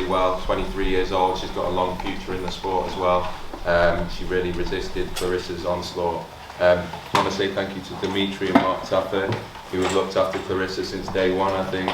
really well. 23 years old, she's got a long future in the sport as well. She really resisted Claressa's onslaught. I want to say thank you to Dimitri and Mark Taffer, who have looked after Claressa since day one, I think.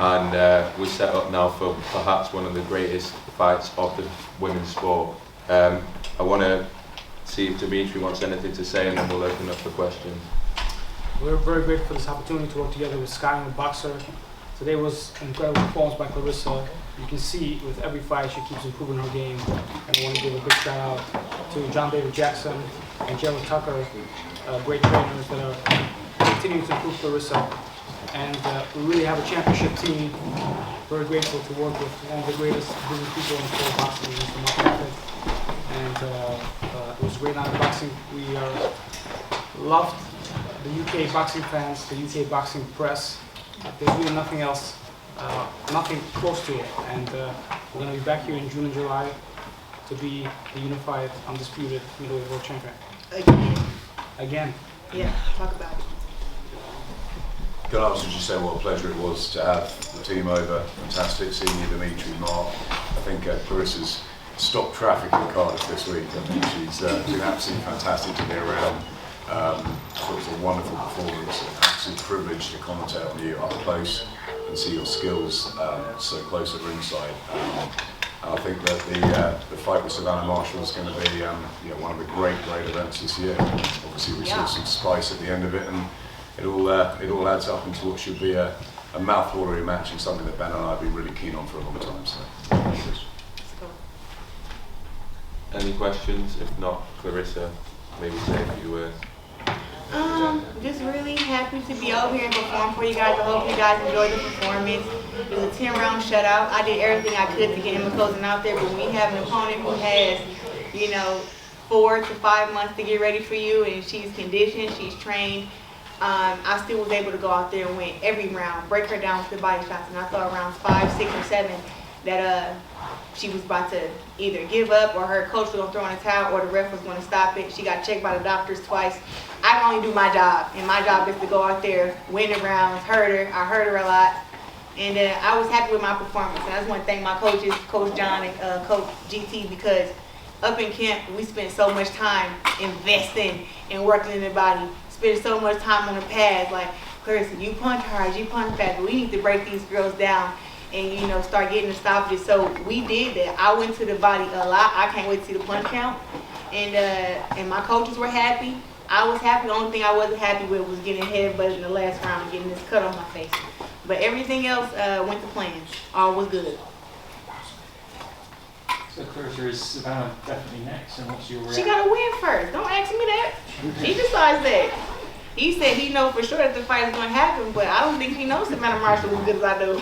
And we're set up now for perhaps one of the greatest fights of the women's sport. I want to see if Dimitri wants anything to say, and then we'll open up for questions. We're very grateful for this opportunity to work together with Sky and with Boxer. Today was an incredible performance by Claressa. You can see with every fight she keeps improving her game. And I want to give a big shout out to John David Jackson and Gerald Tucker, great trainers that are continuing to improve Claressa. And we really have a championship team. Very grateful to work with one of the greatest business people in the sport of boxing, Mr. Mark Taffer. And it was a great night of boxing. We loved the UK boxing fans, the UK boxing press. There's really nothing else, nothing close to it. And we're going to be back here in June and July to be the unified, undisputed middleweight world champion. Again. Yeah, talk about it. Can I also just say what a pleasure it was to have the team over. Fantastic seeing you, Dimitri, Mark. I think Claressa's stopped traffic in Cardiff this week. I think she's been absolutely fantastic to be around. It was a wonderful performance, an absolute privilege to commentate on you up close and see your skills so close at ringside. I think that the fight with Savannah Marshall is going to be one of the great events this year. Obviously we saw some spice at the end of it, and it all adds up into what should be a mouth-watering match, and something that Ben and I have been really keen on for a long time. So. Any questions? If not, Claressa, maybe say a few words. Just really happy to be over here and perform for you guys. I hope you guys enjoyed the performance. It was a 10-round shutout. I did everything I could to get Ema Kozin out there, but when we have an opponent who has, 4 to 5 months to get ready for you, and she's conditioned, she's trained, I still was able to go out there and win every round, break her down with the body shots. And I thought rounds 5, 6, and 7 that she was about to either give up, or her coach was going to throw in a towel, or the ref was going to stop it. She got checked by the doctors twice. I can only do my job, and my job is to go out there, win the rounds, hurt her. I hurt her a lot, and I was happy with my performance. And I just want to thank my coaches, Coach John and Coach GT, because up in camp we spent so much time investing and working in the body, spending so much time on the pads. Like, Claressa, you punch hard, you punch fast, but we need to break these girls down and start getting the stoppages. So we did that. I went to the body a lot. I can't wait to see the punch count, and my coaches were happy. I was happy. The only thing I wasn't happy with was getting headbutted in the last round and getting this cut on my face. But everything else went to plan. All was good. So Claressa, is Savannah definitely next, and what's your reaction? She got to win first. Don't ask me that. He decides that. He said he knows for sure that the fight is going to happen, but I don't think he knows Savannah Marshall as good as I do.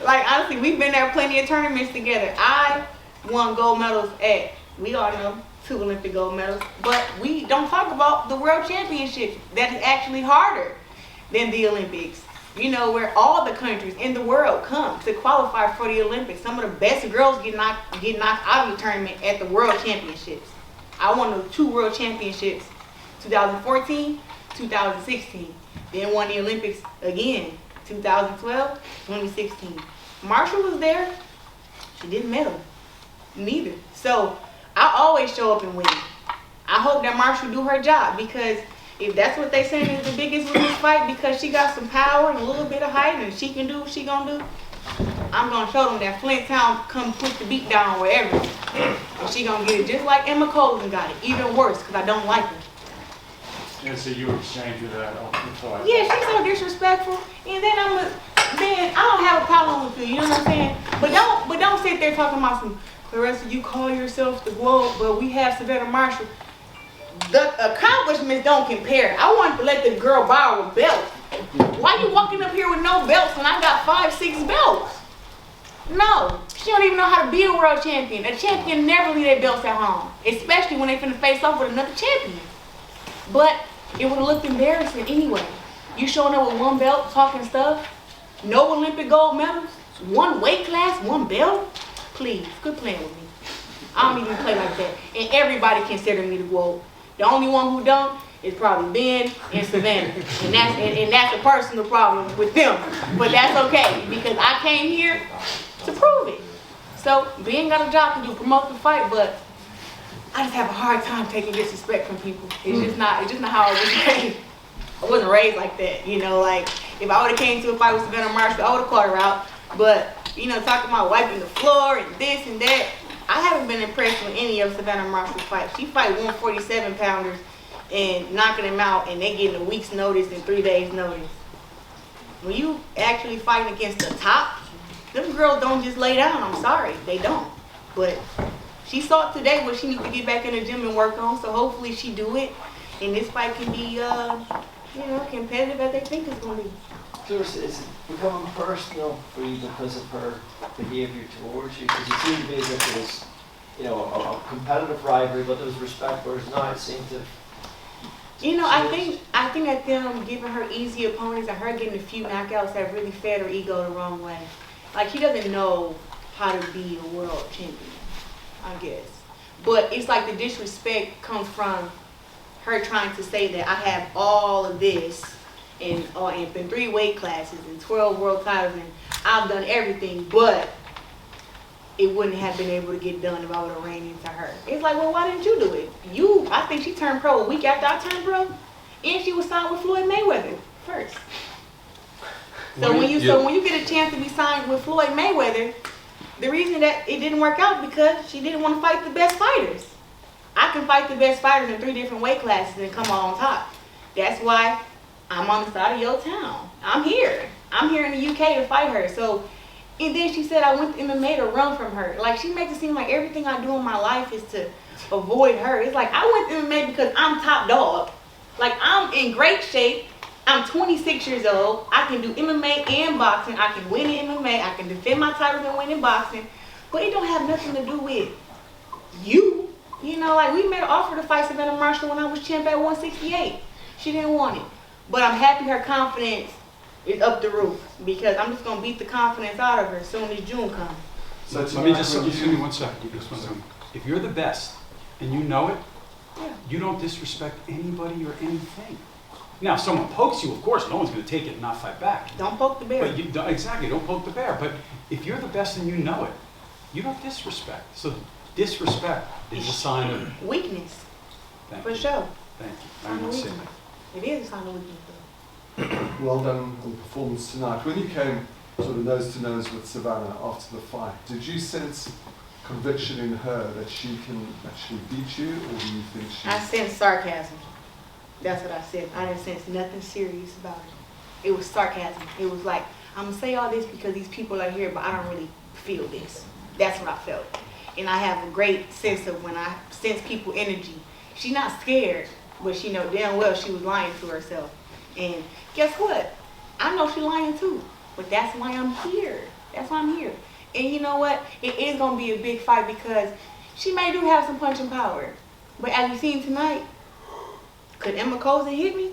Like, honestly, we've been there plenty of tournaments together. I won gold medals at, we all know, 2 Olympic gold medals, but we don't talk about the World Championships. That is actually harder than the Olympics. Where all the countries in the world come to qualify for the Olympics. Some of the best girls get knocked out of the tournament at the World Championships. I won the 2 World Championships, 2014, 2016. Then won the Olympics again, 2012, 2016. Marshall was there. She didn't medal. Neither. So I always show up and win. I hope that Marshall do her job, because if that's what they saying is the biggest women's fight, because she got some power and a little bit of height and she can do what she gonna do, I'm gonna show them that Flint Town come put the beat down wherever. And she gonna get it just like Ema Kozin got it, even worse, because I don't like her. Yeah, so you exchange with her after the fight. Yeah, she's so disrespectful. And then I don't have a problem with you, you know what I'm saying? But don't sit there talking about some, Claressa, you call yourself the globe, but we have Savannah Marshall. The accomplishments don't compare. I wanted to let the girl borrow a belt. Why you walking up here with no belts when I got 5, 6 belts? No, she don't even know how to be a world champion. A champion never leave their belts at home, especially when they finna face off with another champion. But it would have looked embarrassing anyway. You showing up with 1 belt, talking stuff, no Olympic gold medals, 1 weight class, 1 belt. Please, quit playing with me. I don't even play like that. And everybody consider me the GOAT. The only one who don't is probably Ben and Savannah. And that's a personal problem with them. But that's okay, because I came here to prove it. So we ain't got a job to do, promote the fight, but I just have a hard time taking disrespect from people. It's just not how I was raised. I wasn't raised like that, you know, like if I would have came to a fight with Savannah Marshall, I would have called her out. But, you know, talking about wiping the floor and this and that, I haven't been impressed with any of Savannah Marshall's fights. She fight 147 pounders and knocking them out, and they getting a week's notice and 3 days notice. When you actually fighting against the top, them girls don't just lay down. I'm sorry, they don't. But she saw it today what she needs to get back in the gym and work on, so hopefully she do it, and this fight can be, you know, competitive as they think it's going to be. Claressa, is it becoming personal for you because of her behaviour towards you? Because it seemed to be as if there was, you know, a competitive rivalry, but there was respect, whereas now it seemed to... You know, I think that them giving her easy opponents and her getting a few knockouts have really fed her ego the wrong way. Like, she doesn't know how to be a world champion, I guess. But it's like the disrespect comes from her trying to say that I have all of this and in 3 weight classes and 12 world titles and I've done everything, but it wouldn't have been able to get done if I would have ran into her. It's like, well, why didn't you do it? I think she turned pro a week after I turned pro, and she was signed with Floyd Mayweather first. So when you get a chance to be signed with Floyd Mayweather, the reason that it didn't work out because she didn't want to fight the best fighters. I can fight the best fighters in 3 different weight classes and come out on top. That's why I'm on the side of your town. I'm here in the UK to fight her. So, and then she said I went to MMA to run from her. Like, she makes it seem like everything I do in my life is to avoid her. It's like I went to MMA because I'm top dog. Like, I'm in great shape. I'm 26 years old. I can do MMA and boxing. I can win in MMA. I can defend my titles and win in boxing. But it don't have nothing to do with you. You know, like, we made an offer to fight Savannah Marshall when I was champ at 168. She didn't want it. But I'm happy her confidence is up the roof because I'm just going to beat the confidence out of her as soon as June comes. So let me just give me 1 second. If you're the best and you know it, you don't disrespect anybody or anything. Now, if someone pokes you, of course, no one's going to take it and not fight back. Don't poke the bear. But you don't, exactly, don't poke the bear. But if you're the best and you know it, you don't disrespect. So disrespect is a sign of weakness. Thank For you. sure. Thank you. Sign I'm of not saying weakness. It is a sign of weakness. Well done on the performance tonight. When you came sort of nose to nose with Savannah after the fight, did you sense conviction in her that she can actually beat you, or do you think she... I sensed sarcasm. That's what I said. I didn't sense nothing serious about it. It was sarcasm. It was like, I'm going to say all this because these people are here, but I don't really feel this. That's what I felt. And I have a great sense of when I sense people energy. She's not scared, but she know damn well she was lying to herself. And guess what? I know she's lying too, but that's why I'm here. That's why I'm here. And you know what? It is going to be a big fight because she may do have some punching power. But as you've seen tonight, could Ema Kozin hit me?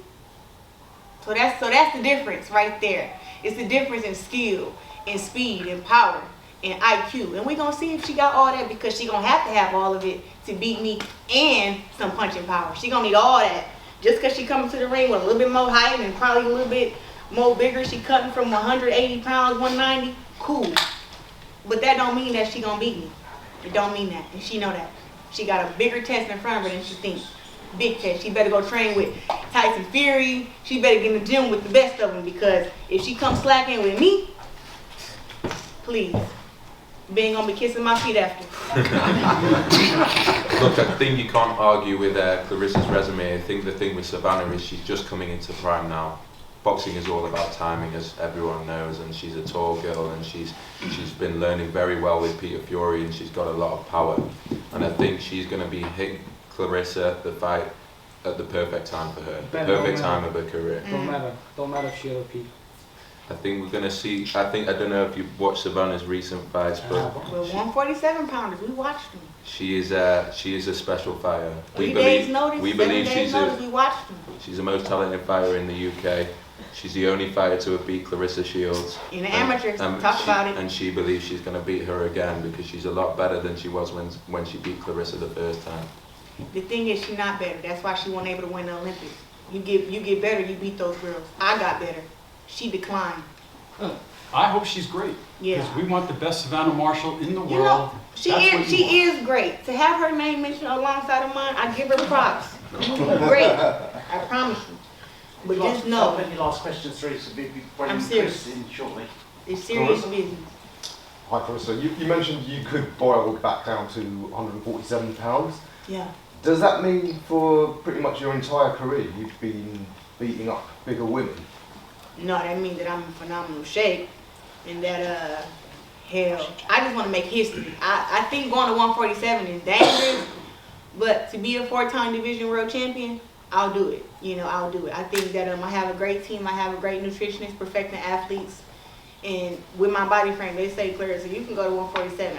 So that's the difference right there. It's the difference in skill, in speed, in power, in IQ. And we're going to see if she got all that because she's going to have all of it to beat me and some punching power. She's going to need all that. Just because she coming to the ring with a little bit more height and probably a little bit more bigger, she cutting from 180 pounds, 190, cool. But that don't mean that she gonna beat me. It don't mean that, and she know that. She got a bigger test in front of her than she thinks. Big test. She better go train with Tyson Fury. She better get in the gym with the best of them because if she comes slacking with me, please, Ben gonna be kissing my feet after. Look, I think you can't argue with Claressa's resume. I think the thing with Savannah is she's just coming into prime now. Boxing is all about timing, as everyone knows, and she's a tall girl, and she's been learning very well with Peter Fury, and she's got a lot of power. And I think she's going to be hitting Claressa the fight at the perfect time for her, the perfect time of her career. Don't matter if she other people. I think we're going to see. I don't know if you've watched Savannah's recent fights, but Well, 147 pounders, we watched them. she is a special fighter. 3 days notice, we 7 believe days notice, we watched them. she's the most talented fighter in the UK. She's the only fighter to have beat Claressa Shields. In the amateurs, talk about it. And she believes she's going to beat her again because she's a lot better than she was when she beat Claressa the first time. The thing is, she's not better. That's why she wasn't able to win the Olympics. You get better, you beat those girls. I got better. She declined. I hope she's great. Yeah. Because we want the best Savannah Marshall in the world. You know, she That's what you want. is great. To have her name mentioned alongside of mine, I give her props. Great. I promise you. But just know, Any last questions, Therese? I'm serious. In shortly. it's serious business. Hi, Claressa. You mentioned you could boil back down to 147 pounds. Yeah. Does that mean for pretty much your entire career you've been beating up bigger women? No, that means that I'm in phenomenal shape, and that hell, I just want to make history. I think going to 147 is dangerous, but to be a 4-time division world champion, I'll do it. You know, I'll do it. I think that I have a great team. I have a great nutritionist, perfecting athletes, and with my body frame, they say, Claressa, you can go to 147.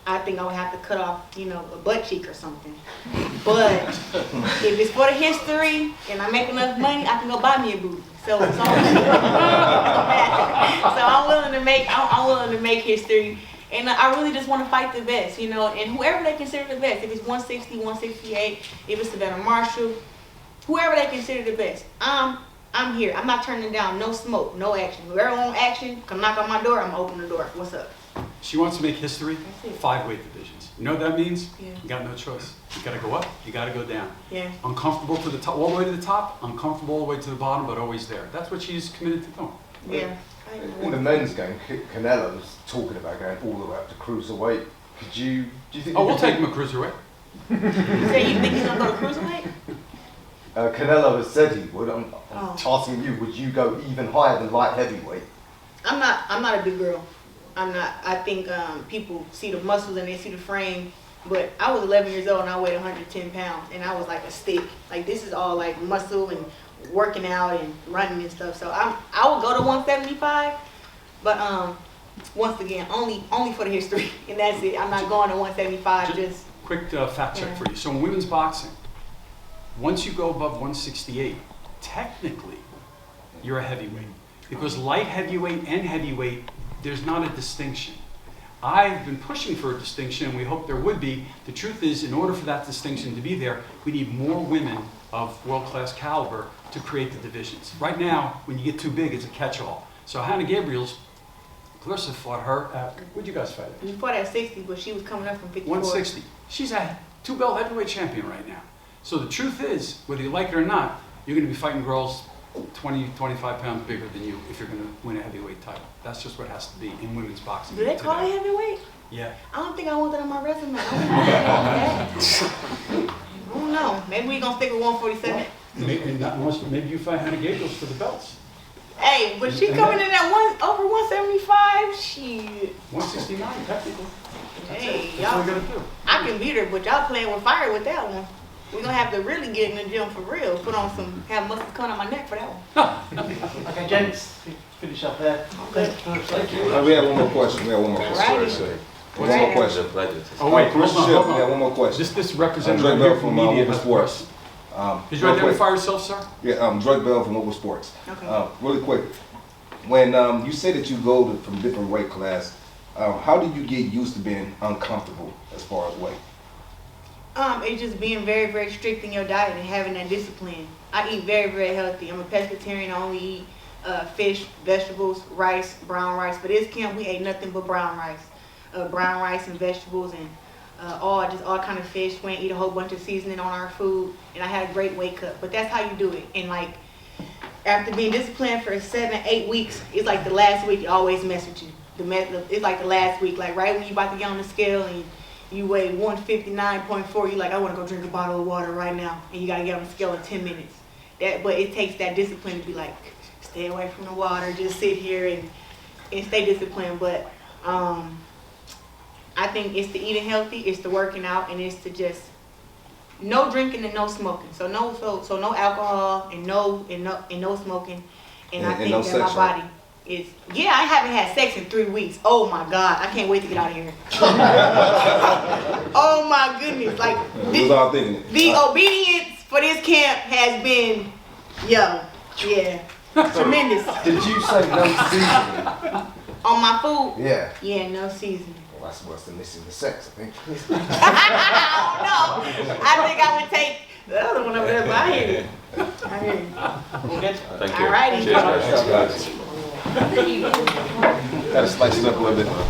I think I would have to cut off, you know, a butt cheek or something. But if it's for the history and I make enough money, I can go buy me a booty. So I'm willing to make history. And I really just want to fight the best, you know, and whoever they consider the best, if it's 160, 168, if it's Savannah Marshall, whoever they consider the best, I'm here. I'm not turning down no smoke, no action. Whoever want action, come knock on my door, I'm gonna open the door. What's up? She wants to make history, 5 weight divisions. You know what that means? Yeah. You got no choice. You gotta go up, you gotta go down. Yeah. Uncomfortable to the top, all the way to the top, uncomfortable all the way to the bottom, but always there. That's what she's committed to doing. Yeah. In the men's game, Canelo's talking about going all the way up to cruiserweight. Do you think? Oh, we'll take him a cruiserweight. So you think he's gonna go to cruiserweight? Canelo has said he would. I'm Oh. asking you, would you go even higher than light heavyweight? I'm not a big girl. I'm not. I think people see the muscles and they see the frame. But I was 11 years old and I weighed 110 pounds and I was like a stick. Like this is all like muscle and working out and running and stuff. So I would go to 175, but once again, only for the history, and that's it. I'm not going to 175. Just quick fact check for you. So in women's boxing, once you go above 168, technically you're a heavyweight, because light heavyweight and heavyweight, there's not a distinction. I've been pushing for a distinction, and we hope there would be. The truth is, in order for that distinction to be there, we need more women of world-class caliber to create the divisions. Right now, when you get too big, it's a catch-all. So Hannah Gabriel's, Claressa fought her at, what'd you guys fight at? we fought at 60, but she was coming up from 54. 160. She's a 2-belt heavyweight champion right now. So the truth is, whether you like it or not, you're going to be fighting girls 20, 25 pounds bigger than you if you're going to win a heavyweight title. That's just what it has to be in women's boxing. Do they call it heavyweight? Yeah. I don't think I want that on my resume. I don't know. Maybe we gonna stick with 147. Maybe not unless, maybe you fight Hannah Gabriel's for the belts. Hey, but she coming in at over 175. Shit. 169 technically. Hey, That's all y'all. you gotta do. I can beat her, but y'all playing with fire with that one. We're gonna have to really get in the gym for real. Put on some, have muscle coming on my neck for that one. Okay, gents, finish up there. Thank you. We have one more question. Alrighty. One more Right. question. It's a pleasure to Oh wait, Claressa hold on, Shields, hold we have on. one more question. This representative Drake here Bell from from media Mobile has Sports. Could you real quick. identify yourself, sir? Yeah, Drake Bell from Mobile Sports. Okay. Really quick, when you say that you go from different weight class, how do you get used to being uncomfortable as far as weight? It's just being very, very strict in your diet and having that discipline. I eat very, very healthy. I'm a pescatarian. I only eat fish, vegetables, rice, brown rice. For this camp, we ate nothing but brown rice. Brown rice and vegetables and all kind of fish. We ain't eat a whole bunch of seasoning on our food. And I had a great weight cut. But that's how you do it. And like, after being disciplined for 7-8 weeks, it's like the last week it always mess with you. It's like the last week. Like right when you about to get on the scale and you weigh 159.4, you're like, I want to go drink a bottle of water right now. And you got to get on the scale in 10 minutes. But it takes that discipline to be like, stay away from the water, just sit here and stay disciplined. But I think it's the eating healthy, it's the working out, and it's to just no drinking and no smoking. So no alcohol and no smoking. And I think no that sex, my body right? is, yeah, I haven't had sex in 3 weeks. Oh my God, I can't wait to get out of here. Oh my goodness, like We was all thinking it. the obedience for this camp has been, tremendous. Did you say no seasoning? On my food, Yeah. yeah, no seasoning. Well, that's worse than missing the sex, I think. I don't know. I think I would take the other one over there, but I hear you. I I hear you. We'll get Thank you. All righty. Cheers, guys. Gotta slice it up a little bit.